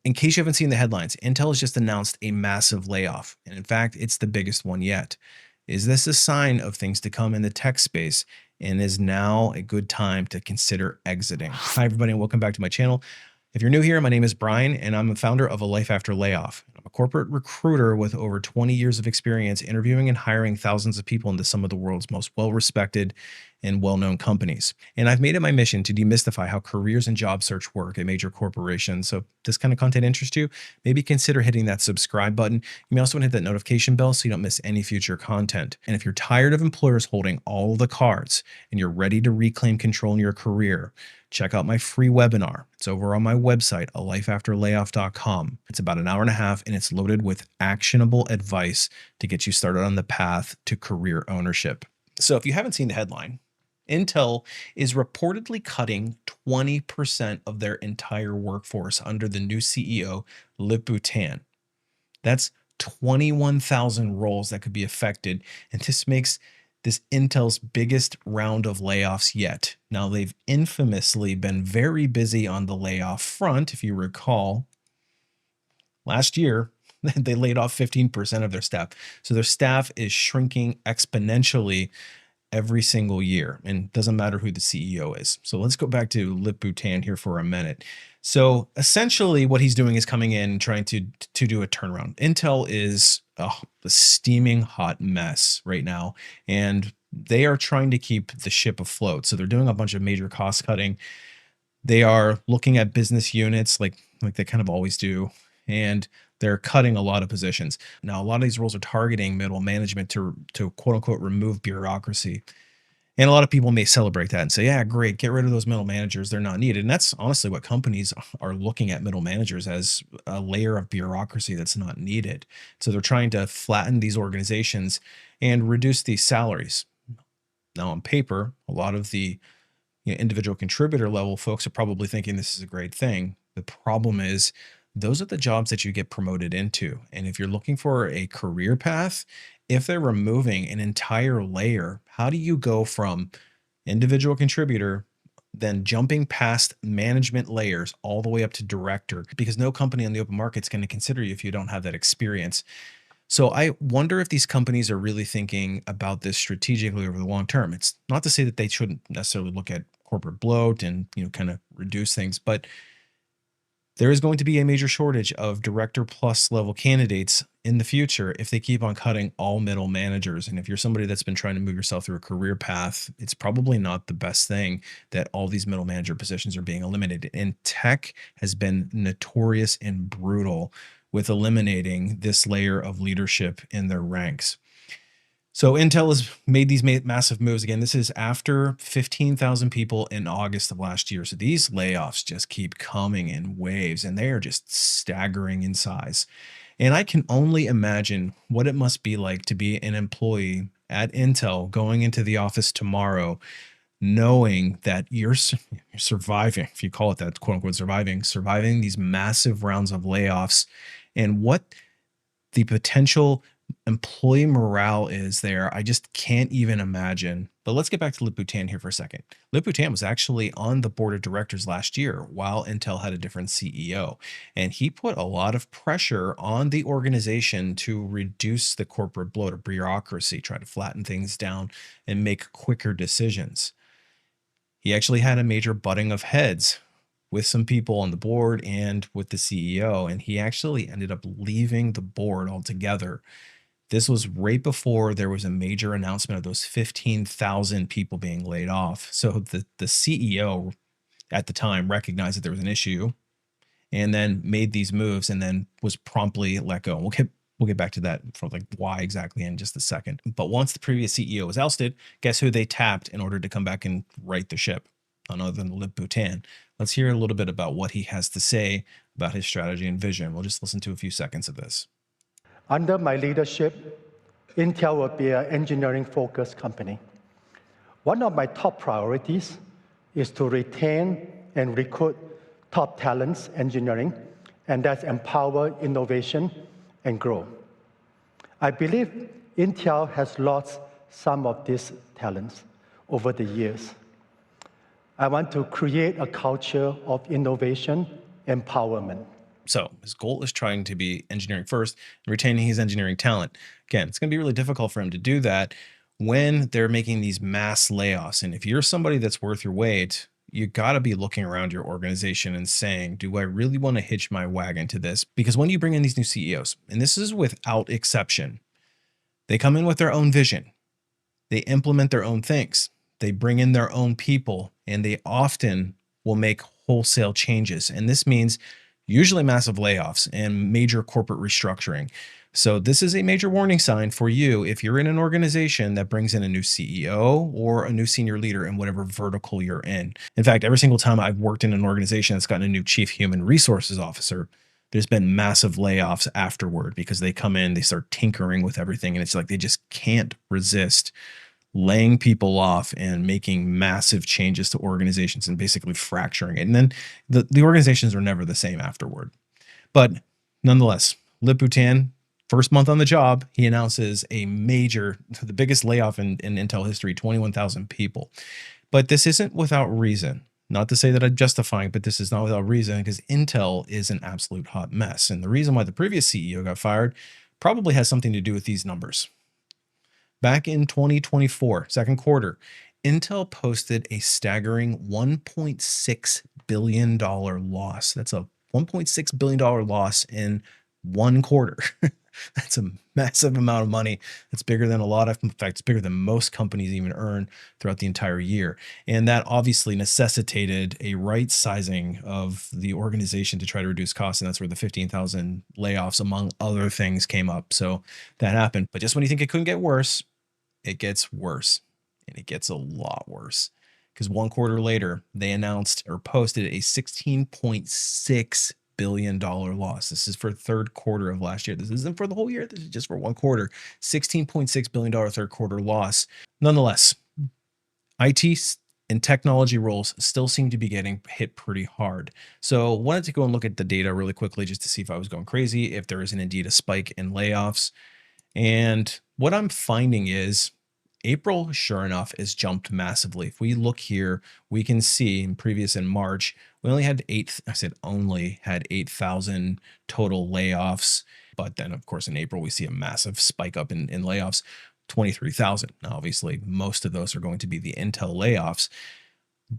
In case you haven't seen the headlines, Intel has just announced a massive layoff. And in fact, it's the biggest one yet. Is this a sign of things to come in the tech space? And is now a good time to consider exiting? Hi, everybody, and welcome back to my channel. If you're new here, my name is Brian, and I'm a founder of A Life After Layoff. I'm a corporate recruiter with over 20 years of experience interviewing and hiring thousands of people into some of the world's most well-respected and well-known companies. And I've made it my mission to demystify how careers and job search work at major corporations. So if this kind of content interests you, maybe consider hitting that subscribe button. You may also want to hit that notification bell so you don't miss any future content. And if you're tired of employers holding all the cards and you're ready to reclaim control in your career, check out my free webinar. It's over on my website, alifeafterlayoff.com. It's about an hour and a half, and it's loaded with actionable advice to get you started on the path to career ownership. So if you haven't seen the headline, Intel is reportedly cutting 20% of their entire workforce under the new CEO, Lip-Bu Tan. That's 21,000 roles that could be affected, and this makes this Intel's biggest round of layoffs yet. Now, they've infamously been very busy on the layoff front. If you recall, last year, they laid off 15% of their staff. So their staff is shrinking exponentially every single year, and it doesn't matter who the CEO is. So let's go back to Lip-Bu Tan here for a minute. So essentially what he's doing is coming in trying to do a turnaround. Intel is a steaming hot mess right now, and they are trying to keep the ship afloat. So they're doing a bunch of major cost cutting. They are looking at business units like they kind of always do, and they're cutting a lot of positions. Now, a lot of these roles are targeting middle management to quote unquote remove bureaucracy. And a lot of people may celebrate that and say, yeah, great, get rid of those middle managers. They're not needed. And that's honestly what companies are looking at middle managers as, a layer of bureaucracy that's not needed. So they're trying to flatten these organizations and reduce these salaries. Now, on paper, a lot of the individual contributor level folks are probably thinking this is a great thing. The problem is, those are the jobs that you get promoted into. And if you're looking for a career path, if they're removing an entire layer, how do you go from individual contributor, then jumping past management layers all the way up to director? Because no company on the open market is going to consider you if you don't have that experience. So I wonder if these companies are really thinking about this strategically over the long term. It's not to say that they shouldn't necessarily look at corporate bloat and kind of reduce things, but there is going to be a major shortage of director plus level candidates in the future if they keep on cutting all middle managers. And if you're somebody that's been trying to move yourself through a career path, it's probably not the best thing that all these middle manager positions are being eliminated. And tech has been notorious and brutal with eliminating this layer of leadership in their ranks. So Intel has made these massive moves. Again, this is after 15,000 people in August of last year. So these layoffs just keep coming in waves, and they are just staggering in size. And I can only imagine what it must be like to be an employee at Intel going into the office tomorrow, knowing that you're surviving, if you call it that, quote unquote, surviving these massive rounds of layoffs, and what the potential employee morale is there. I just can't even imagine. But let's get back to Lip-Bu Tan here for a second. Lip-Bu Tan was actually on the board of directors last year while Intel had a different CEO. And he put a lot of pressure on the organization to reduce the corporate bloat or bureaucracy, try to flatten things down and make quicker decisions. He actually had a major butting of heads with some people on the board and with the CEO. And he actually ended up leaving the board altogether. This was right before there was a major announcement of those 15,000 people being laid off. So the CEO at the time recognized that there was an issue and then made these moves and then was promptly let go. We'll get back to that for like why exactly in just a second. But once the previous CEO was ousted, guess who they tapped in order to come back and right the ship? None other than Lip-Bu Tan. Let's hear a little bit about what he has to say about his strategy and vision. We'll just listen to a few seconds of this. Under my leadership, Intel will be an engineering-focused company. One of my top priorities is to retain and recruit top talents engineering, and that's empower innovation and grow. I believe Intel has lost some of these talents over the years. I want to create a culture of innovation empowerment. So his goal is trying to be engineering first and retaining his engineering talent. Again, it's going to be really difficult for him to do that when they're making these mass layoffs. And if you're somebody that's worth your weight, you got to be looking around your organization and saying, do I really want to hitch my wagon to this? Because when you bring in these new CEOs, and this is without exception, they come in with their own vision. They implement their own things. They bring in their own people, and they often will make wholesale changes. And this means usually massive layoffs and major corporate restructuring. So this is a major warning sign for you if you're in an organization that brings in a new CEO or a new senior leader in whatever vertical you're in. In fact, every single time I've worked in an organization that's gotten a new chief human resources officer, there's been massive layoffs afterward because they come in, they start tinkering with everything, and it's like they just can't resist laying people off and making massive changes to organizations and basically fracturing it. And then the organizations are never the same afterward. But nonetheless, Lip Bhutan, first month on the job, he announces the biggest layoff in Intel history, 21,000 people. But this isn't without reason. Not to say that I'm justifying, but this is not without reason because Intel is an absolute hot mess. And the reason why the previous CEO got fired probably has something to do with these numbers. Back in 2024, second quarter, Intel posted a staggering $1.6 billion loss. That's a $1.6 billion loss in one quarter. That's a massive amount of money. That's bigger than in fact, it's bigger than most companies even earn throughout the entire year. And that obviously necessitated a right sizing of the organization to try to reduce costs. And that's where the 15,000 layoffs, among other things, came up. So that happened. But just when you think it couldn't get worse, it gets worse, and it gets a lot worse because one quarter later, they announced or posted a $16.6 billion loss. This is for third quarter of last year. This isn't for the whole year. This is just for one quarter. $16.6 billion third quarter loss. Nonetheless, IT and technology roles still seem to be getting hit pretty hard. So wanted to go and look at the data really quickly just to see if I was going crazy, if there isn't indeed a spike in layoffs. And what I'm finding is April, sure enough, has jumped massively. If we look here, we can see in March, we only had had 8,000 total layoffs. But then, of course, in April, we see a massive spike up in layoffs, 23,000. Now, obviously, most of those are going to be the Intel layoffs.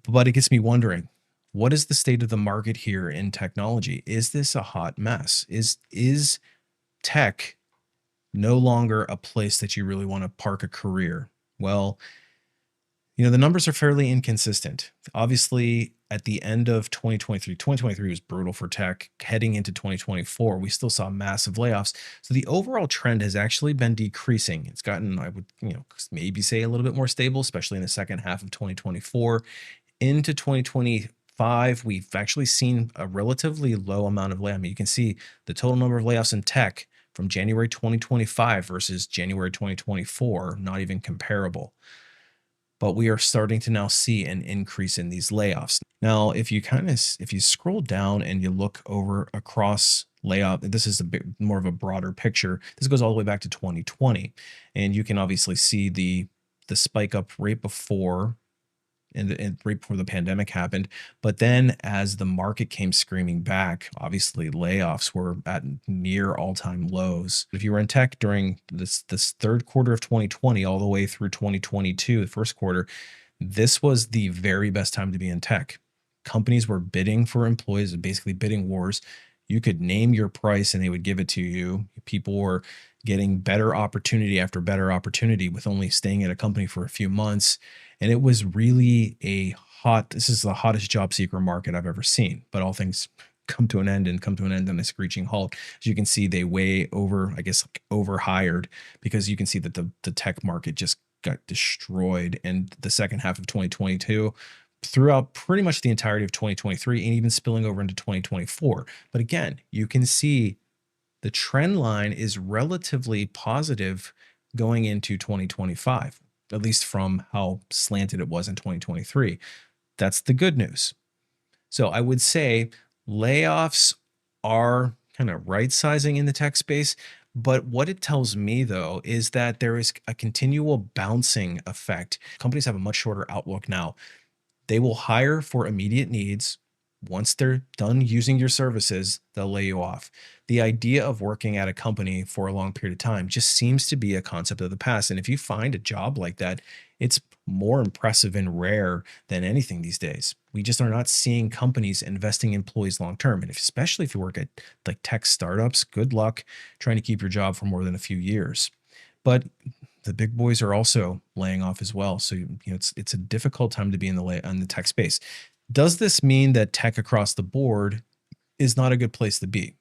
But it gets me wondering, what is the state of the market here in technology? Is this a hot mess? Is tech no longer a place that you really want to park a career? Well, the numbers are fairly inconsistent. Obviously, at the end of 2023 was brutal for tech. Heading into 2024, we still saw massive layoffs. So the overall trend has actually been decreasing. It's gotten, I would, maybe say a little bit more stable, especially in the second half of 2024. Into 2025, we've actually seen a relatively low amount of layoffs. I mean, you can see the total number of layoffs in tech from January 2025 versus January 2024, not even comparable. But we are starting to now see an increase in these layoffs. Now, if you scroll down and you look over across layoff, this is a bit more of a broader picture. This goes all the way back to 2020, and you can obviously see the spike up right before and right before the pandemic happened. But then as the market came screaming back, obviously layoffs were at near all-time lows. If you were in tech during this third quarter of 2020 all the way through 2022, the first quarter, this was the very best time to be in tech. Companies were bidding for employees, basically bidding wars. You could name your price and they would give it to you. People were getting better opportunity after better opportunity with only staying at a company for a few months. And it was really this is the hottest job seeker market I've ever seen. But all things come to an end on a screeching halt. As you can see, they overhired because you can see that the tech market just got destroyed. And the second half of 2022, throughout pretty much the entirety of 2023 and even spilling over into 2024. But again, you can see the trend line is relatively positive going into 2025, at least from how slanted it was in 2023. That's the good news. So I would say layoffs are kind of right sizing in the tech space. But what it tells me, though, is that there is a continual bouncing effect. Companies have a much shorter outlook now. They will hire for immediate needs, Once they're done using your services, they'll lay you off. The idea of working at a company for a long period of time just seems to be a concept of the past. And if you find a job like that, it's more impressive and rare than anything these days. We just are not seeing companies investing in employees long term. And especially if you work at like tech startups, good luck trying to keep your job for more than a few years. But the big boys are also laying off as well. So it's a difficult time to be in the tech space. Does this mean that tech across the board is not a good place to be?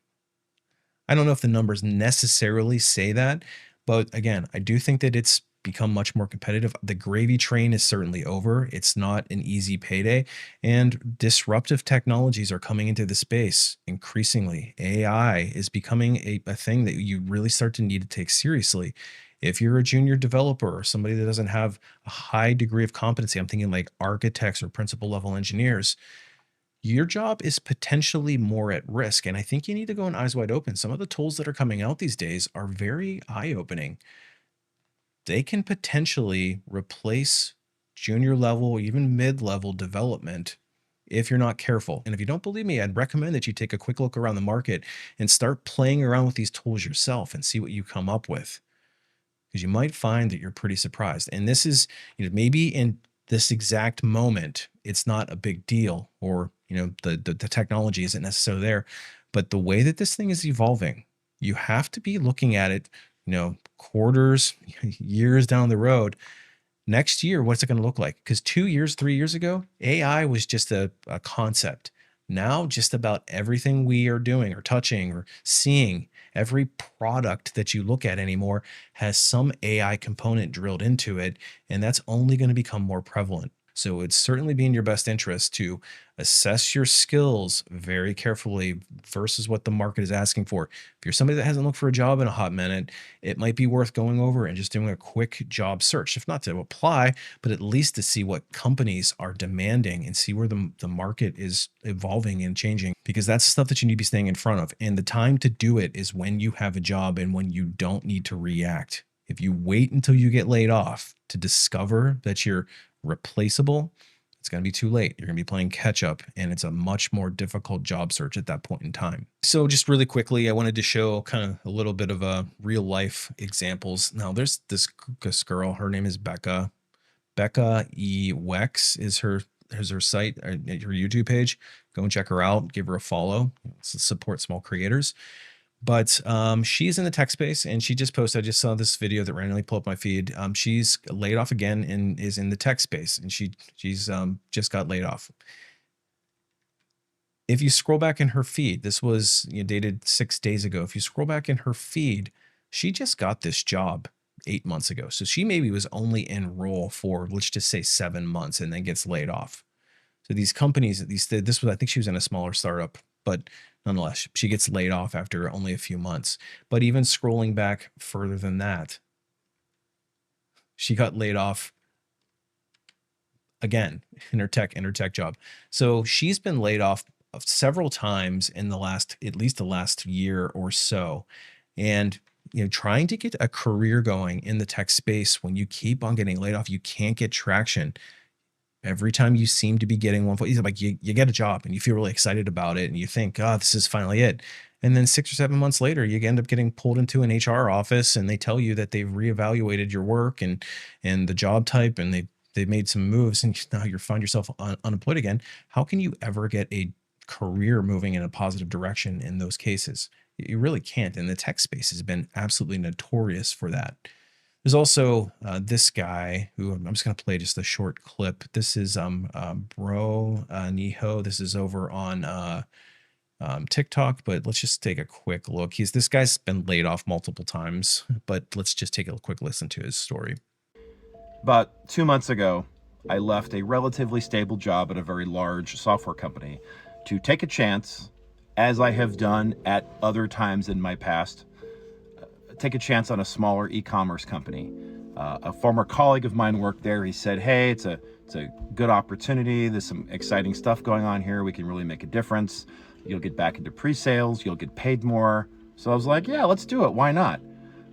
I don't know if the numbers necessarily say that, but again, I do think that it's become much more competitive. The gravy train is certainly over. It's not an easy payday, and disruptive technologies are coming into the space increasingly. AI is becoming a thing that you really start to need to take seriously. If you're a junior developer or somebody that doesn't have a high degree of competency, I'm thinking like architects or principal level engineers, your job is potentially more at risk. And I think you need to go in eyes wide open. Some of the tools that are coming out these days are very eye opening. They can potentially replace junior level, even mid level development if you're not careful. And if you don't believe me, I'd recommend that you take a quick look around the market and start playing around with these tools yourself and see what you come up with, because you might find that you're pretty surprised. And this is, maybe in this exact moment, it's not a big deal, or, the technology isn't necessarily there, but the way that this thing is evolving, you have to be looking at it, quarters, years down the road. Next year, what's it going to look like? Because 2 years, 3 years ago, AI was just a concept. Now, just about everything we are doing or touching or seeing, every product that you look at anymore has some AI component drilled into it, and that's only going to become more prevalent. So it's certainly be in your best interest to assess your skills very carefully versus what the market is asking for. If you're somebody that hasn't looked for a job in a hot minute, it might be worth going over and just doing a quick job search, if not to apply, but at least to see what companies are demanding and see where the market is evolving and changing, because that's stuff that you need to be staying in front of. And the time to do it is when you have a job and when you don't need to react. If you wait until you get laid off to discover that you're replaceable, it's going to be too late. You're going to be playing catch up, and it's a much more difficult job search at that point in time. So just really quickly, I wanted to show kind of a little bit of a real life examples. Now there's this girl, her name is Becca. Becca E. Wex is her site, her YouTube page. Go and check her out. Give her a follow. Support small creators. But she's in the tech space, and she just posted, I just saw this video that randomly pulled up my feed. She's laid off again and is in the tech space, and she's just got laid off. If you scroll back in her feed, this was dated 6 days ago. If you scroll back in her feed, she just got this job 8 months ago. So she maybe was only in role for, let's just say, 7 months, and then gets laid off. So these companies, this was, I think she was in a smaller startup, but nonetheless, she gets laid off after only a few months. But even scrolling back further than that, she got laid off again in her tech job. So she's been laid off several times in at least the last year or so. And trying to get a career going in the tech space, when you keep on getting laid off, you can't get traction. Every time you seem to be getting one foot, like you get a job and you feel really excited about it and you think, oh, this is finally it. And then 6 or 7 months later, you end up getting pulled into an HR office and they tell you that they've reevaluated your work and the job type, and they've made some moves, and now you find yourself unemployed again. How can you ever get a career moving in a positive direction in those cases? You really can't. And the tech space has been absolutely notorious for that. There's also this guy who I'm just going to play just a short clip. This is Bro Niho. This is over on TikTok, but let's just take a quick look. This guy's been laid off multiple times, but let's just take a quick listen to his story. About 2 months ago, I left a relatively stable job at a very large software company to take a chance, as I have done at other times in my past, take a chance on a smaller e-commerce company. A former colleague of mine worked there. He said, hey, it's a good opportunity. There's some exciting stuff going on here. We can really make a difference. You'll get back into pre-sales. You'll get paid more. So I was like, yeah, let's do it. Why not?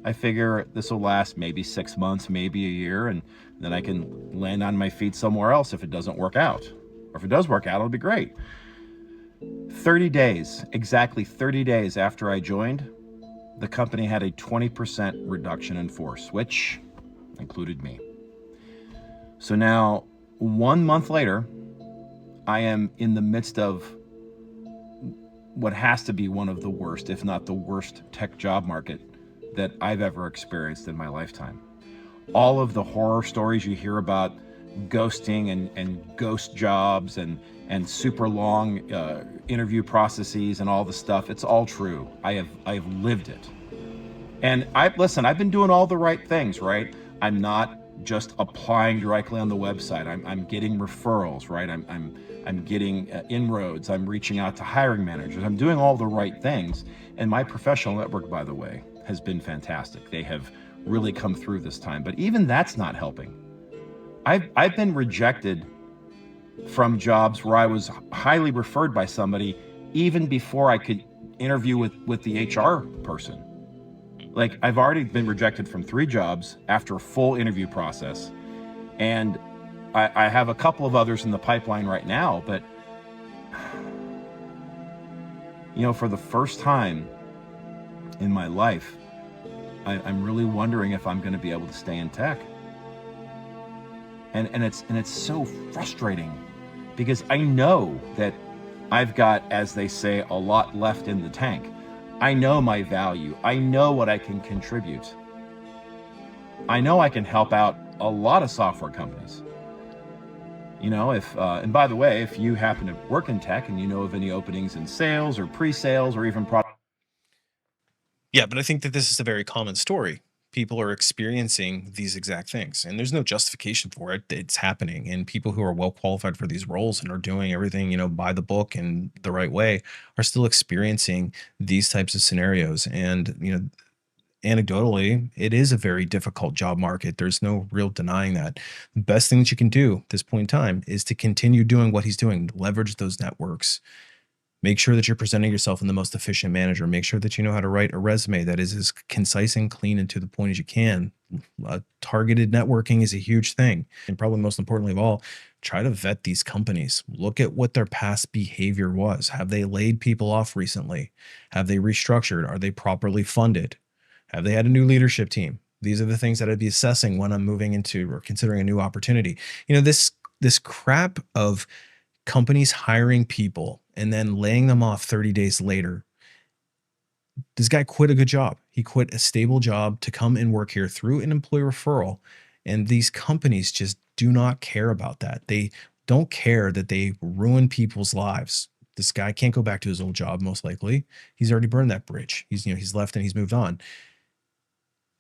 I figure this will last maybe 6 months, maybe a year, and then I can land on my feet somewhere else if it doesn't work out. Or if it does work out, it'll be great. 30 days, exactly 30 days after I joined, the company had a 20% reduction in force, which included me. So now, 1 month later, I am in the midst of what has to be one of the worst, if not the worst, tech job market that I've ever experienced in my lifetime. All of the horror stories you hear about ghosting and ghost jobs and super long interview processes and all the stuff, it's all true. I've lived it. And I've been doing all the right things, right? I'm not just applying directly on the website. I'm getting referrals, right? I'm getting inroads. I'm reaching out to hiring managers. I'm doing all the right things. And my professional network, by the way, has been fantastic. They have really come through this time. But even that's not helping. I've been rejected from jobs where I was highly referred by somebody even before I could interview with the HR person. Like, I've already been rejected from 3 jobs after a full interview process, and I have a couple of others in the pipeline right now. But for the first time in my life, I'm really wondering if I'm going to be able to stay in tech. And it's so frustrating because I know that I've got, as they say, a lot left in the tank. I know my value. I know what I can contribute. I know I can help out a lot of software companies. And by the way, if you happen to work in tech and you know of any openings in sales or pre-sales or even product. Yeah, but I think that this is a very common story. People are experiencing these exact things, and there's no justification for it. It's happening, and people who are well qualified for these roles and are doing everything, by the book and the right way are still experiencing these types of scenarios. And, anecdotally, it is a very difficult job market. There's no real denying that. The best thing that you can do at this point in time is to continue doing what he's doing, leverage those networks. Make sure that you're presenting yourself in the most efficient manner. Make sure that you know how to write a resume that is as concise and clean and to the point as you can. Targeted networking is a huge thing. And probably most importantly of all, try to vet these companies. Look at what their past behavior was. Have they laid people off recently? Have they restructured? Are they properly funded? Have they had a new leadership team? These are the things that I'd be assessing when I'm moving into or considering a new opportunity. This crap of companies hiring people and then laying them off 30 days later. This guy quit a good job. He quit a stable job to come and work here through an employee referral. And these companies just do not care about that. They don't care that they ruin people's lives. This guy can't go back to his old job, most likely. He's already burned that bridge. He's left and he's moved on.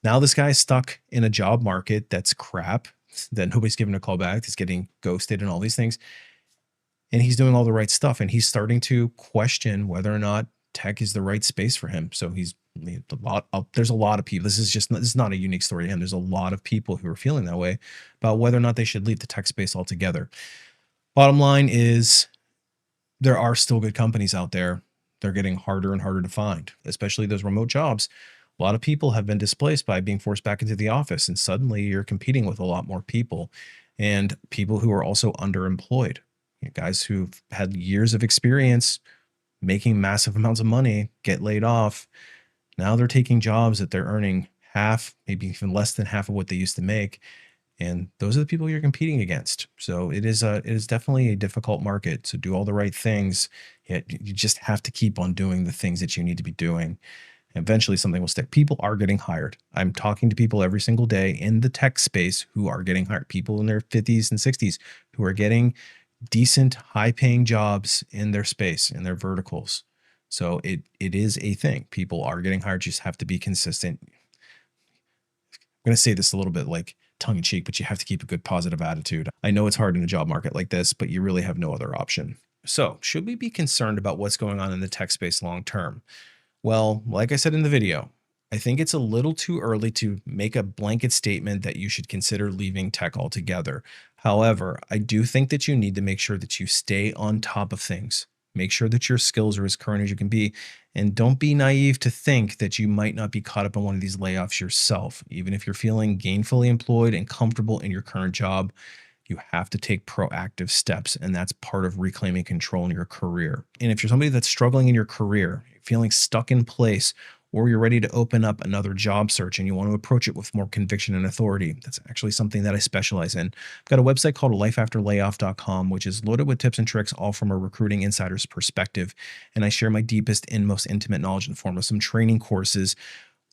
Now this guy's stuck in a job market that's crap, that nobody's giving a call back. He's getting ghosted and all these things. And he's doing all the right stuff, and he's starting to question whether or not tech is the right space for him. So there's a lot of people. This is not a unique story to him. There's a lot of people who are feeling that way about whether or not they should leave the tech space altogether. Bottom line is there are still good companies out there. They're getting harder and harder to find, especially those remote jobs. A lot of people have been displaced by being forced back into the office, and suddenly you're competing with a lot more people and people who are also underemployed. Guys who've had years of experience making massive amounts of money get laid off. Now they're taking jobs that they're earning half, maybe even less than half of what they used to make. And those are the people you're competing against. So it is definitely a difficult market. So do all the right things. Yet you just have to keep on doing the things that you need to be doing. Eventually something will stick. People are getting hired. I'm talking to people every single day in the tech space who are getting hired. People in their 50s and 60s who are getting decent, high-paying jobs in their space, in their verticals. So it is a thing. People are getting hired. You just have to be consistent. I'm going to say this a little bit like tongue-in-cheek, but you have to keep a good positive attitude. I know it's hard in a job market like this, but you really have no other option. So should we be concerned about what's going on in the tech space long-term? Well, like I said in the video, I think it's a little too early to make a blanket statement that you should consider leaving tech altogether. However, I do think that you need to make sure that you stay on top of things. Make sure that your skills are as current as you can be, and don't be naive to think that you might not be caught up in one of these layoffs yourself. Even if you're feeling gainfully employed and comfortable in your current job, You have to take proactive steps, and that's part of reclaiming control in your career. And if you're somebody that's struggling in your career, feeling stuck in place, or you're ready to open up another job search and you want to approach it with more conviction and authority, that's actually something that I specialize in. I've got a website called lifeafterlayoff.com, which is loaded with tips and tricks, all from a recruiting insider's perspective. And I share my deepest and most intimate knowledge in the form of some training courses,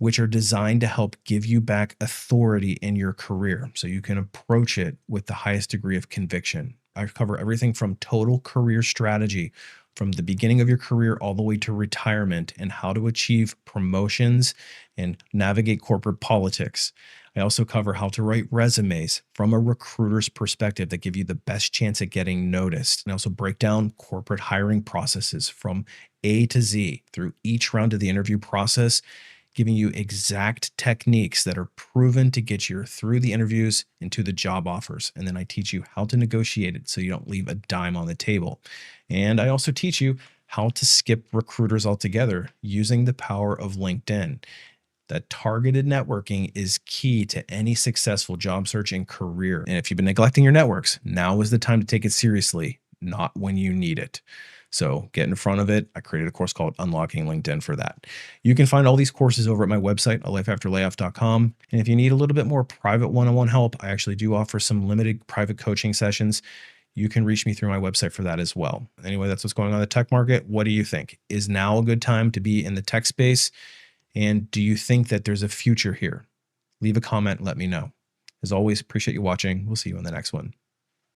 which are designed to help give you back authority in your career so you can approach it with the highest degree of conviction. I cover everything from total career strategy, from the beginning of your career all the way to retirement, and how to achieve promotions and navigate corporate politics. I also cover how to write resumes from a recruiter's perspective that give you the best chance at getting noticed. And I also break down corporate hiring processes from A to Z through each round of the interview process, giving you exact techniques that are proven to get you through the interviews into the job offers. And then I teach you how to negotiate it so you don't leave a dime on the table. And I also teach you how to skip recruiters altogether using the power of LinkedIn. That targeted networking is key to any successful job search and career. And if you've been neglecting your networks, now is the time to take it seriously, not when you need it. So get in front of it. I created a course called Unlocking LinkedIn for that. You can find all these courses over at my website, lifeafterlayoff.com. And if you need a little bit more private one-on-one help, I actually do offer some limited private coaching sessions. You can reach me through my website for that as well. Anyway, that's what's going on in the tech market. What do you think? Is now a good time to be in the tech space? And do you think that there's a future here? Leave a comment, let me know. As always, appreciate you watching. We'll see you in the next one.